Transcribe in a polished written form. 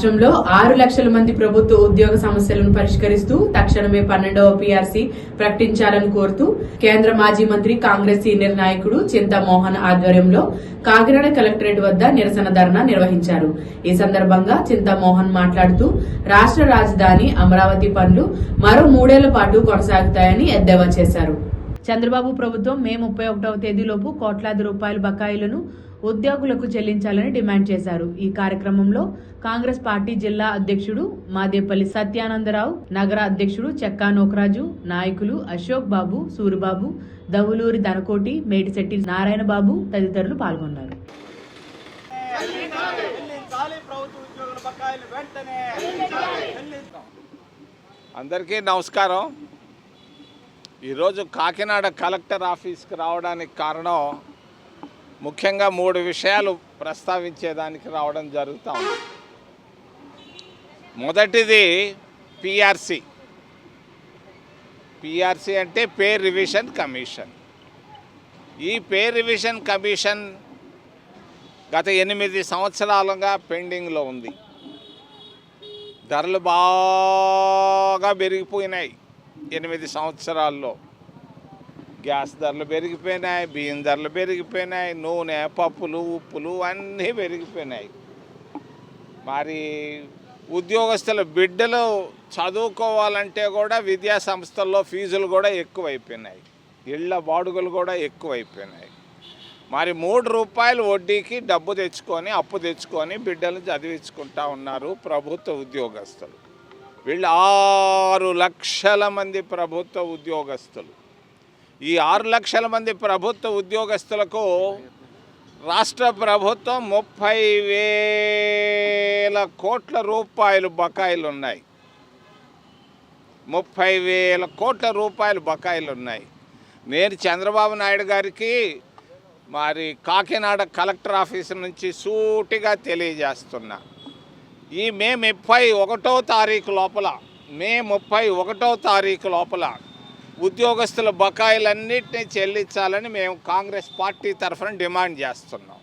రాష్ట్రంలో 6 లక్షల మంది ప్రభుత్వ ఉద్యోగ సమస్యలను పరిష్కరిస్తూ తక్షణమే 12వ పీఆర్సీ ప్రకటించాలని కోరుతూ కేంద్ర మాజీ మంత్రి కాంగ్రెస్ సీనియర్ నాయకుడు చింతామోహన్ ఆధ్వర్యంలో కాకినాడ కలెక్టరేట్ వద్ద నిరసన ధర్నా నిర్వహించారు. ఈ సందర్భంగా చింతామోహన్ మాట్లాడుతూ రాష్ట్ర రాజధాని అమరావతి పనులు మరో 3 ఏళ్ల పాటు కొనసాగుతాయని ఎద్దేవా చేశారు. చంద్రబాబు ప్రభుత్వం మే 31వ తేదీలోపు కోట్లాది రూపాయల బకాయిలను ఉద్యోగులకు చెల్లించాలని డిమాండ్ చేశారు. ఈ కార్యక్రమంలో కాంగ్రెస్ పార్టీ జిల్లా అధ్యక్షుడు మాదేపల్లి సత్యానందరావు, నగర అధ్యక్షుడు చెక్కా నోకరాజు, నాయకులు అశోక్ బాబు, సూరిబాబు, దవులూరి ధనకోటి, మేటిశెట్టి నారాయణ బాబు తదితరులు పాల్గొన్నారు. అందరికీ నమస్కారం. ఈరోజు కాకినాడ కలెక్టర్ ఆఫీస్కి రావడానికి కారణం ముఖ్యంగా 3 విషయాలు ప్రస్తావించేదానికి రావడం జరుగుతూ ఉంది. మొదటిది పిఆర్సి. పిఆర్సి అంటే పే రివిజన్ కమిషన్. ఈ పే రివిజన్ కమిషన్ గత 8 సంవత్సరాలుగా పెండింగ్లో ఉంది. ధరలు బాగా పెరిగిపోయినాయి. 8 సంవత్సరాల్లో గ్యాస్ ధరలు పెరిగిపోయినాయి, బియ్యం ధరలు పెరిగిపోయినాయి, నూనె, పప్పులు, ఉప్పులు అన్నీ పెరిగిపోయినాయి. మరి ఉద్యోగస్తుల బిడ్డలు చదువుకోవాలంటే కూడా విద్యా సంస్థల్లో ఫీజులు కూడా ఎక్కువైపోయినాయి, ఇళ్ల బాడుగలు కూడా ఎక్కువైపోయినాయి. మరి 3 రూపాయలు వడ్డీకి డబ్బు తెచ్చుకొని అప్పు తెచ్చుకొని బిడ్డలు చదివించుకుంటా ఉన్నారు ప్రభుత్వ ఉద్యోగస్తులు. వీళ్ళు 6 లక్షల మంది ప్రభుత్వ ఉద్యోగస్తులు. ఈ 6 లక్షల మంది ప్రభుత్వ ఉద్యోగస్తులకు రాష్ట్ర ప్రభుత్వం 30,000 కోట్ల రూపాయలు బకాయిలు ఉన్నాయి. 30,000 కోట్ల రూపాయలు బకాయిలు ఉన్నాయి. నేను చంద్రబాబు నాయుడు గారికి మరి కాకినాడ కలెక్టర్ ఆఫీస్ నుంచి సూటిగా తెలియజేస్తున్నా, ఈ మే 31వ తారీఖు లోపల ఉద్యోగస్తుల బకాయిలన్నింటినీ చెల్లించాలని మేము కాంగ్రెస్ పార్టీ తరఫున డిమాండ్ చేస్తున్నాం.